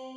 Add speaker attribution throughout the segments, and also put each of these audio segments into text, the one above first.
Speaker 1: Call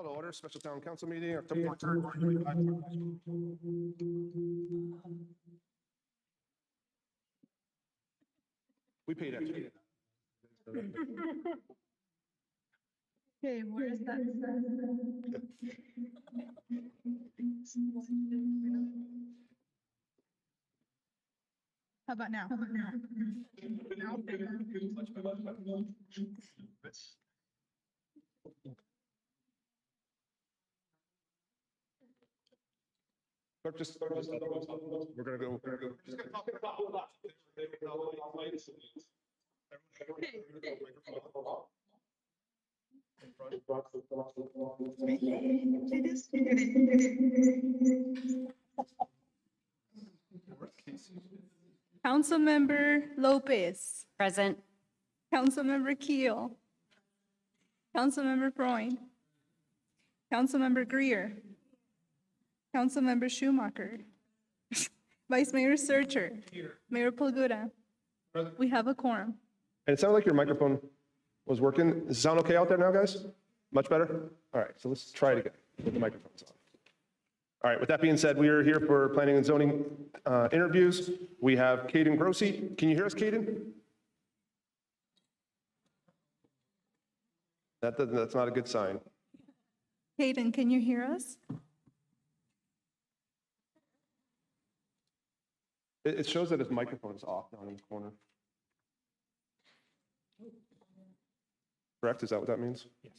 Speaker 1: to order, special town council meeting, October 3rd, 2025. We paid extra.
Speaker 2: Okay, where is that? How about now?
Speaker 1: Clerk, we're gonna go. Just gonna talk about
Speaker 2: Councilmember Lopez,
Speaker 3: Present.
Speaker 2: Councilmember Keel, Councilmember Freund, Councilmember Greer, Councilmember Schumacher. Vice Mayor Searcher. Mayor Palguda.
Speaker 1: Present.
Speaker 2: We have a quorum.
Speaker 1: And it sounded like your microphone was working. Does it sound okay out there now, guys? Much better? All right, so let's try it again with the microphones on. All right, with that being said, we are here for planning and zoning interviews. We have Caden Grossi. Can you hear us, Caden? That's not a good sign.
Speaker 2: Hayden, can you hear us?
Speaker 1: It shows that his microphone is off down in the corner. Correct? Is that what that means? Yes.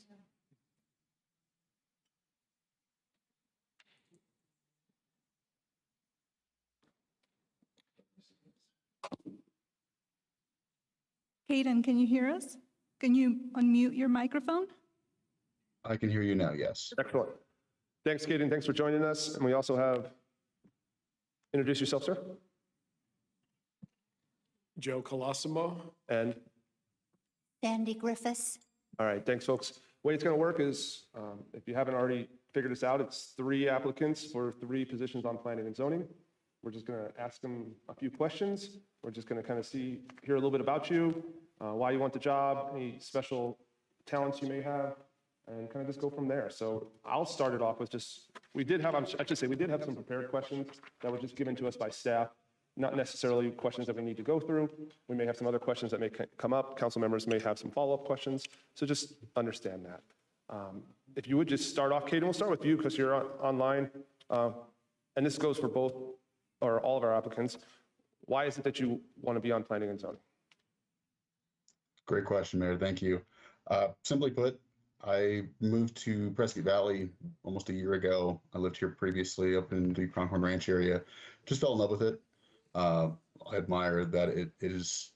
Speaker 2: Hayden, can you hear us? Can you unmute your microphone?
Speaker 3: I can hear you now, yes.
Speaker 1: Excellent. Thanks, Caden. Thanks for joining us. And we also have, introduce yourself, sir.
Speaker 4: Joe Colosimo.
Speaker 1: And,
Speaker 5: Sandy Griffiths.
Speaker 1: all right, thanks, folks. The way it's going to work is, if you haven't already figured this out, it's 3 applicants for 3 positions on planning and zoning. We're just going to ask them a few questions. We're just going to kind of hear a little bit about you, why you want the job, any special talents you may have, and kind of just go from there. So I'll start it off with we did have some prepared questions that were just given to us by staff, not necessarily questions that we need to go through. We may have some other questions that may come up. Council members may have some follow-up questions. So just understand that. If you would just start off, Caden, we'll start with you because you're online. And this goes for both or all of our applicants. Why is it that you want to be on planning and zoning?
Speaker 3: Great question, Mayor. Thank you. Simply put, I moved to Prescott Valley almost a year ago. I lived here previously up in the Pronghorn Ranch area. Just fell in love with it. I admire that it is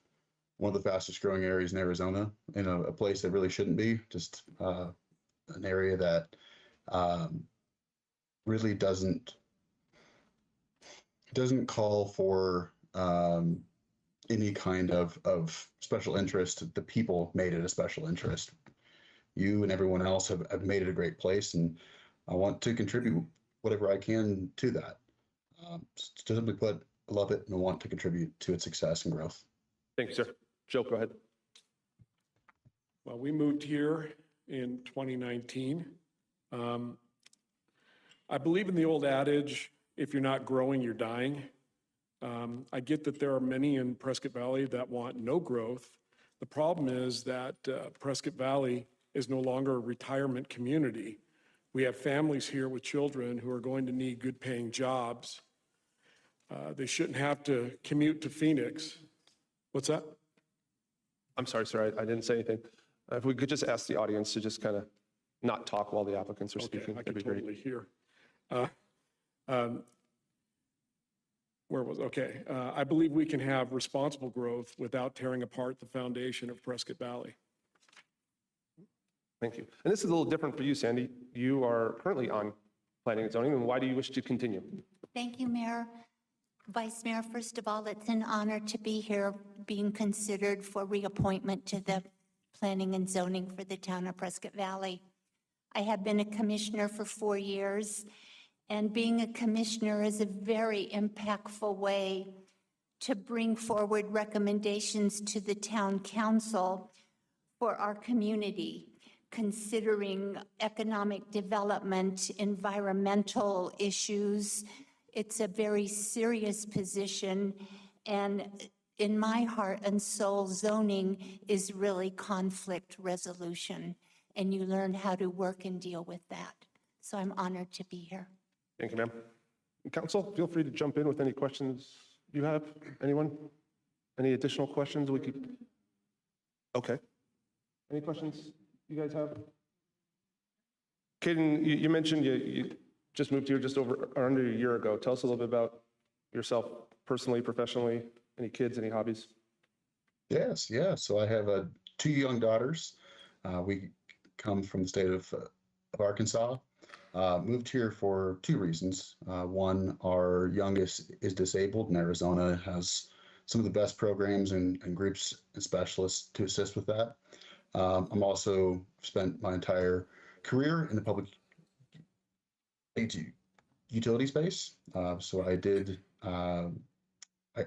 Speaker 3: one of the fastest growing areas in Arizona, in a place that really shouldn't be. Just an area that really doesn't call for any kind of special interest. The people made it a special interest. You and everyone else have made it a great place, and I want to contribute whatever I can to that. Simply put, I love it and I want to contribute to its success and growth.
Speaker 1: Thank you, sir. Joe, go ahead.
Speaker 4: Well, we moved here in 2019. I believe in the old adage, if you're not growing, you're dying. I get that there are many in Prescott Valley that want no growth. The problem is that Prescott Valley is no longer a retirement community. We have families here with children who are going to need good paying jobs. They shouldn't have to commute to Phoenix. What's that?
Speaker 1: I'm sorry, sir. I didn't say anything. If we could just ask the audience to just kind of not talk while the applicants are
Speaker 4: Okay,
Speaker 1: speaking,
Speaker 4: I
Speaker 1: that'd
Speaker 4: can
Speaker 1: be great.
Speaker 4: totally hear. Okay. I believe we can have responsible growth without tearing apart the foundation of Prescott Valley.
Speaker 1: Thank you. And this is a little different for you, Sandy. You are currently on planning and zoning, and why do you wish to continue?
Speaker 5: Thank you, Mayor. Vice Mayor, first of all, it's an honor to be here, being considered for reappointment to the Planning and Zoning for the town of Prescott Valley. I have been a commissioner for 4 years, and being a commissioner is a very impactful way to bring forward recommendations to the town council for our community, considering economic development, environmental issues. It's a very serious position, and in my heart and soul, zoning is really conflict resolution, and you learn how to work and deal with that. So I'm honored to be here.
Speaker 1: Thank you, ma'am. Council, feel free to jump in with any questions you have. Anyone? Any additional questions we could? Okay. Any questions you guys have? Caden, you mentioned you just moved here just over or under a year ago. Tell us a little bit about yourself personally, professionally, any kids, any hobbies?
Speaker 3: Yes, yeah. So I have 2 young daughters. We come from the state of Arkansas. Moved here for 2 reasons. One, our youngest is disabled, and Arizona has some of the best programs and groups and specialists to assist with that. I'm also spent my entire career in the public utility space. So I did I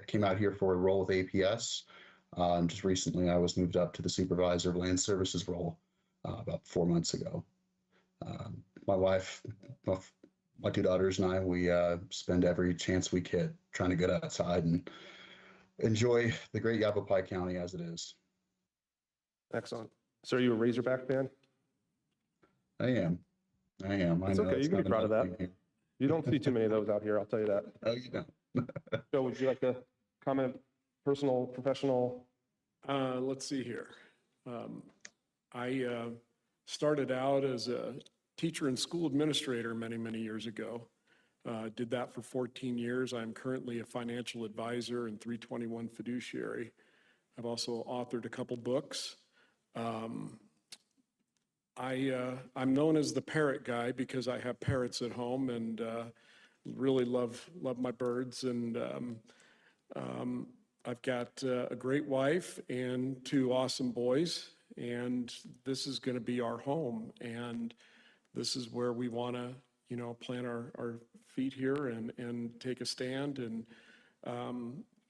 Speaker 3: came out here for a role with APS. Just recently, I was moved up to the supervisor of land services role about 4 months ago. My wife, my two daughters and I, we spend every chance we get trying to get outside and enjoy the great Yavapai County as it is.
Speaker 1: Excellent. So are you a Razorback fan?
Speaker 3: I am. I am.
Speaker 1: It's
Speaker 3: I know
Speaker 1: okay. You can be
Speaker 3: not
Speaker 1: proud of
Speaker 3: another
Speaker 1: that.
Speaker 3: thing here.
Speaker 1: You don't see too many of those out here, I'll tell you that.
Speaker 3: Oh, you don't.
Speaker 1: Joe, would you like to comment, personal, professional?
Speaker 4: Let's see here. I started out as a teacher and school administrator many, many years ago. Did that for 14 years. I'm currently a financial advisor and 321 fiduciary. I've also authored a couple books. I'm known as the parrot guy because I have parrots at home and really love my birds. And I've got a great wife and two awesome boys, and this is going to be our home. And this is where we want to, plant our feet here and take a stand. And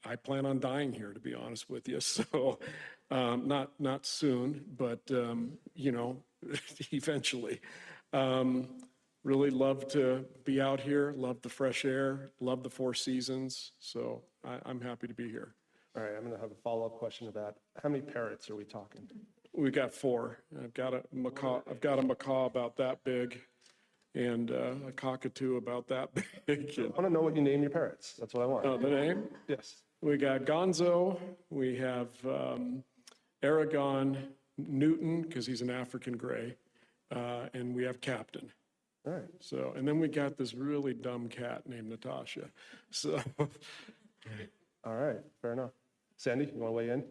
Speaker 4: I plan on dying here, to be honest with you. So not soon, but, eventually. Really love to be out here, love the fresh air, love the Four Seasons. So I'm happy to be here.
Speaker 1: All right, I'm going to have a follow-up question to that. How many parrots are we talking?
Speaker 4: We got 4. I've got a macaw about that big and a cockatoo about that big.
Speaker 1: I want to know what you name your parrots. That's what I want.
Speaker 4: Oh, the name?
Speaker 1: Yes.
Speaker 4: We got Gonzo, we have Aragon, Newton, because he's an African gray, and we have Captain.
Speaker 1: All right.
Speaker 4: So, and then we got this really dumb cat named Natasha. So,
Speaker 1: All right, fair enough. Sandy, you want to weigh in?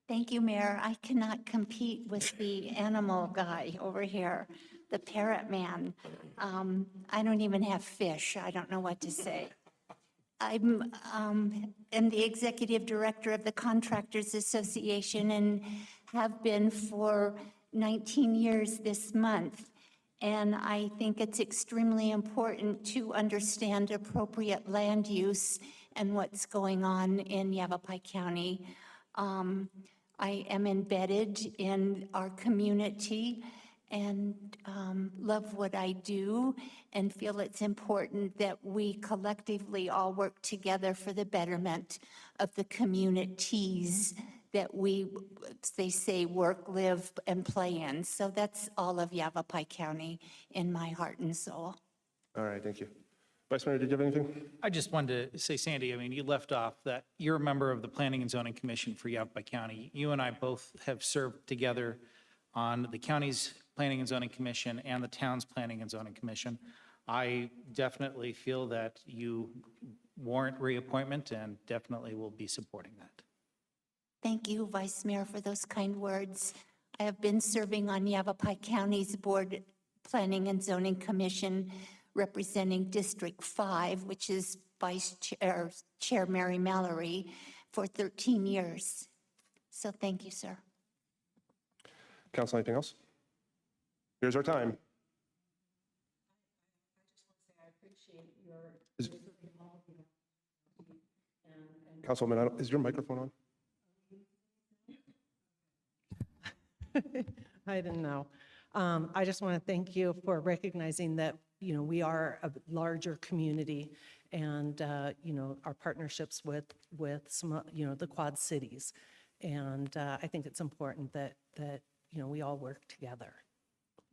Speaker 5: Thank you, Mayor. I cannot compete with the animal guy over here, the parrot man. I don't even have fish. I don't know what to say. I'm am the executive director of the Contractors Association and have been for 19 years this month. And I think it's extremely important to understand appropriate land use and what's going on in Yavapai County. I am embedded in our community and love what I do and feel it's important that we collectively all work together for the betterment of the communities that they say, work, live, and play in. So that's all of Yavapai County in my heart and soul.
Speaker 1: All right, thank you. Vice Mayor, did you have anything?
Speaker 6: I just wanted to say, Sandy, I mean, you left off that you're a member of the Planning and Zoning Commission for Yavapai County. You and I both have served together on the county's Planning and Zoning Commission and the town's Planning and Zoning Commission. I definitely feel that you warrant reappointment and definitely will be supporting that.
Speaker 5: Thank you, Vice Mayor, for those kind words. I have been serving on Yavapai County's Board Planning and Zoning Commission representing District 5, which is Vice Chair Mary Mallory, for 13 years. So thank you, sir.
Speaker 1: Council, anything else? Here's our time. Councilwoman, is your microphone on?
Speaker 7: I didn't know. I just want to thank you for recognizing that, we are a larger community and, our partnerships with some, the Quad Cities. And I think it's important that, we all work together.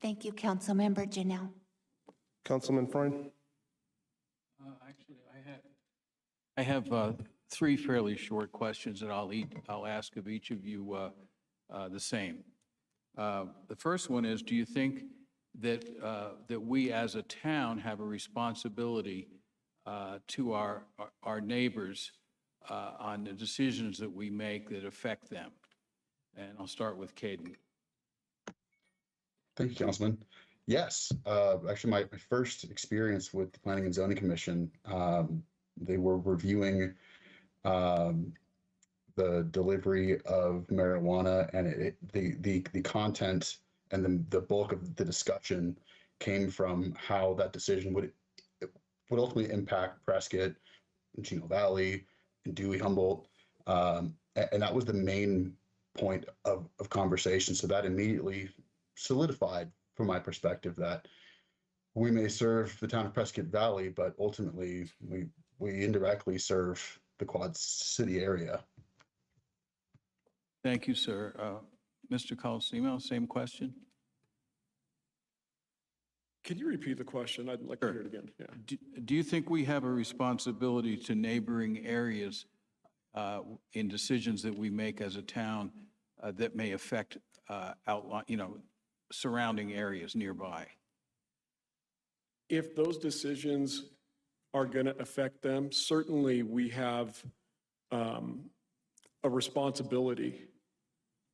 Speaker 5: Thank you, Councilmember Janelle.
Speaker 1: Councilman Freund?
Speaker 8: Actually, I have 3 fairly short questions that I'll ask of each of you the same. The first one is, do you think that we as a town have a responsibility to our neighbors on the decisions that we make that affect them? And I'll start with Caden.
Speaker 3: Thank you, Councilman. Yes, actually, my first experience with the Planning and Zoning Commission, they were reviewing the delivery of marijuana, and the content and the bulk of the discussion came from how that decision would ultimately impact Prescott, in Chino Valley, in Dewey Humboldt. And that was the main point of conversation. So that immediately solidified, from my perspective, that we may serve the town of Prescott Valley, but ultimately we indirectly serve the Quad City area.
Speaker 8: Thank you, sir. Mr. Colosimo, same question?
Speaker 4: Can you repeat the question? I'd like to hear it again. Yeah.
Speaker 8: Do you think we have a responsibility to neighboring areas in decisions that we make as a town that may affect surrounding areas nearby?
Speaker 4: If those decisions are going to affect them, certainly we have a responsibility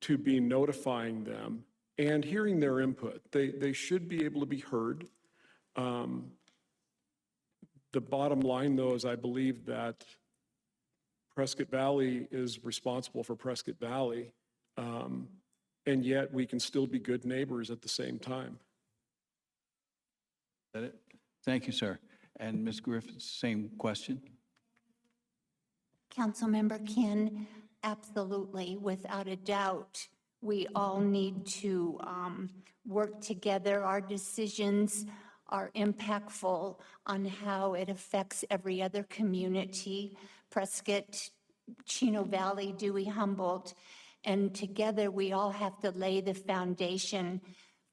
Speaker 4: to be notifying them and hearing their input. They should be able to be heard. The bottom line, though, is I believe that Prescott Valley is responsible for Prescott Valley, and yet we can still be good neighbors at the same time.
Speaker 8: Is that it? Thank you, sir. And Ms. Griffiths, same question?
Speaker 5: Councilmember Ken, absolutely, without a doubt, we all need to work together. Our decisions are impactful on how it affects every other community, Prescott, Chino Valley, Dewey, Humboldt, and together we all have to lay the foundation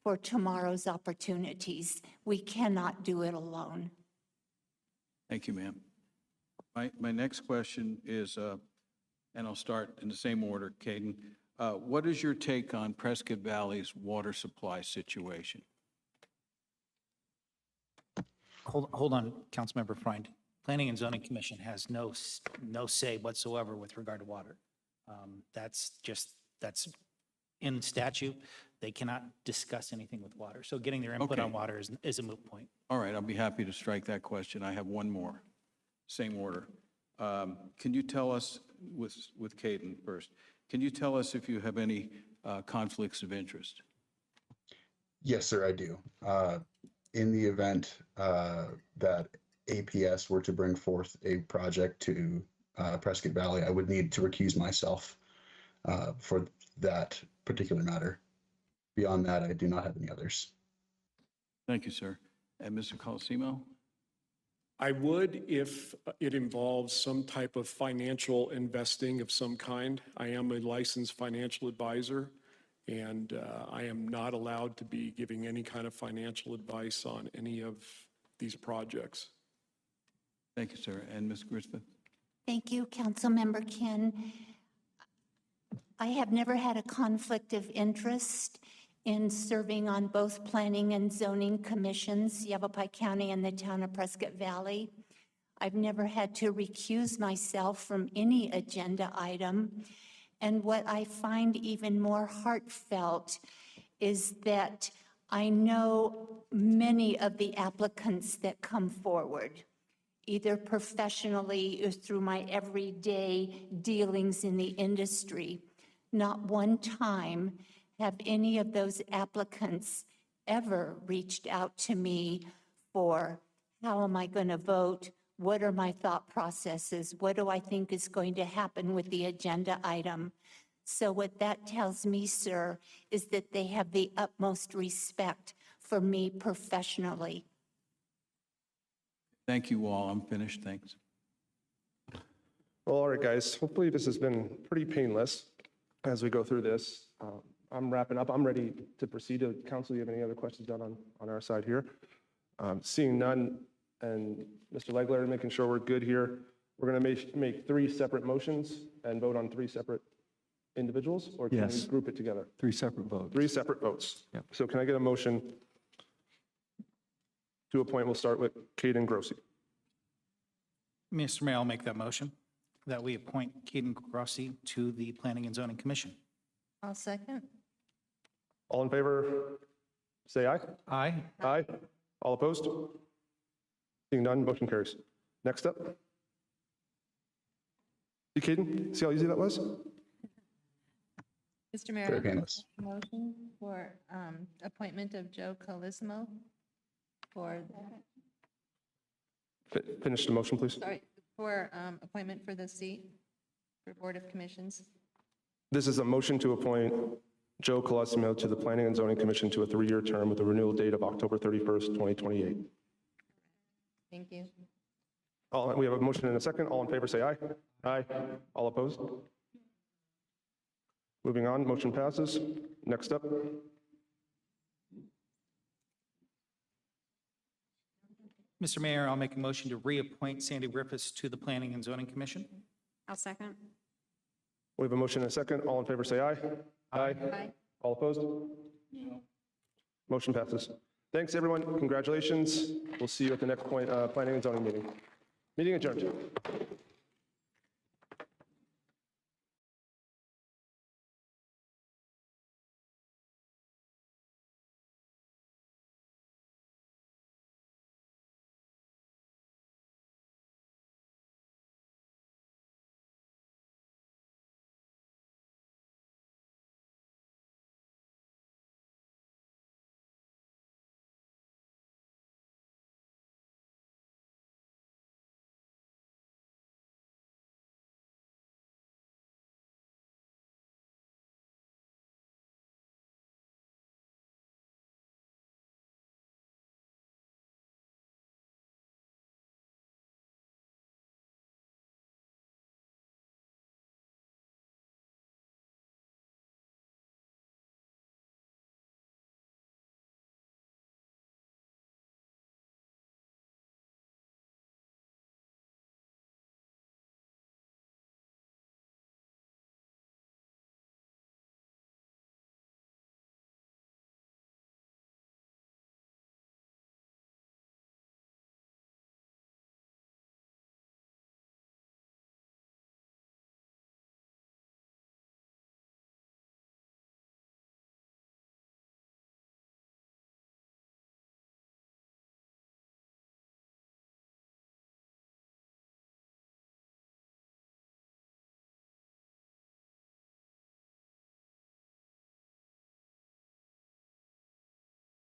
Speaker 5: for tomorrow's opportunities. We cannot do it alone.
Speaker 8: Thank you, ma'am. My next question is, and I'll start in the same order, Caden. What is your take on Prescott Valley's water supply situation?
Speaker 6: Hold on, Councilmember Freund. Planning and Zoning Commission has no say whatsoever with regard to water. That's in statute. They cannot discuss anything with water. So getting their input
Speaker 8: Okay.
Speaker 6: on water is a moot point.
Speaker 8: All right, I'll be happy to strike that question. I have one more, same order. Can you tell us, with Caden first, can you tell us if you have any conflicts of interest?
Speaker 3: Yes, sir, I do. In the event that APS were to bring forth a project to Prescott Valley, I would need to recuse myself for that particular matter. Beyond that, I do not have any others.
Speaker 8: Thank you, sir. And Mr. Colosimo?
Speaker 4: I would if it involves some type of financial investing of some kind. I am a licensed financial advisor, and I am not allowed to be giving any kind of financial advice on any of these projects.
Speaker 8: Thank you, sir. And Ms. Griffith?
Speaker 5: Thank you, Councilmember Ken. I have never had a conflict of interest in serving on both planning and zoning commissions, Yavapai County and the town of Prescott Valley. I've never had to recuse myself from any agenda item. And what I find even more heartfelt is that I know many of the applicants that come forward, either professionally or through my everyday dealings in the industry. Not one time have any of those applicants ever reached out to me for how am I going to vote? What are my thought processes? What do I think is going to happen with the agenda item? So what that tells me, sir, is that they have the utmost respect for me professionally.
Speaker 8: Thank you all. I'm finished. Thanks.
Speaker 1: Well, all right, guys, hopefully this has been pretty painless as we go through this. I'm wrapping up. I'm ready to proceed to council. Do you have any other questions done on our side here? Seeing none, and Mr. Legler making sure we're good here, we're going to make three separate motions and vote on three separate individuals, or can we
Speaker 9: Yes.
Speaker 1: group it together?
Speaker 9: Three separate votes.
Speaker 1: Three separate votes.
Speaker 9: Yep.
Speaker 1: So can I get a motion to appoint? We'll start with Caden Grossi.
Speaker 6: Mr. Mayor, I'll make that motion that we appoint Caden Grossi to the Planning and Zoning Commission.
Speaker 2: I'll second.
Speaker 1: All in favor, say aye.
Speaker 6: Aye.
Speaker 1: Aye. All opposed? Seeing none, motion carries. Next up. You, Caden, see how easy that was?
Speaker 10: Mr. Mayor,
Speaker 3: Very
Speaker 10: I make
Speaker 3: painless.
Speaker 10: a motion for appointment of Joe Colosimo for,
Speaker 1: Finish the motion, please.
Speaker 10: sorry, for appointment for the seat for Board of Commissions.
Speaker 1: This is a motion to appoint Joe Colosimo to the Planning and Zoning Commission to a 3-year term with a renewal date of October 31st, 2028.
Speaker 10: Thank you.
Speaker 1: We have a motion and a second. All in favor, say aye. Aye. All opposed? Moving on, motion passes. Next up.
Speaker 6: Mr. Mayor, I'll make a motion to reappoint Sandy Riffis to the Planning and Zoning Commission.
Speaker 10: I'll second.
Speaker 1: We have a motion and a second. All in favor, say aye. Aye.
Speaker 10: Aye.
Speaker 1: All opposed? Motion passes. Thanks, everyone. Congratulations. We'll see you at the next Planning and Zoning meeting. Meeting adjourned.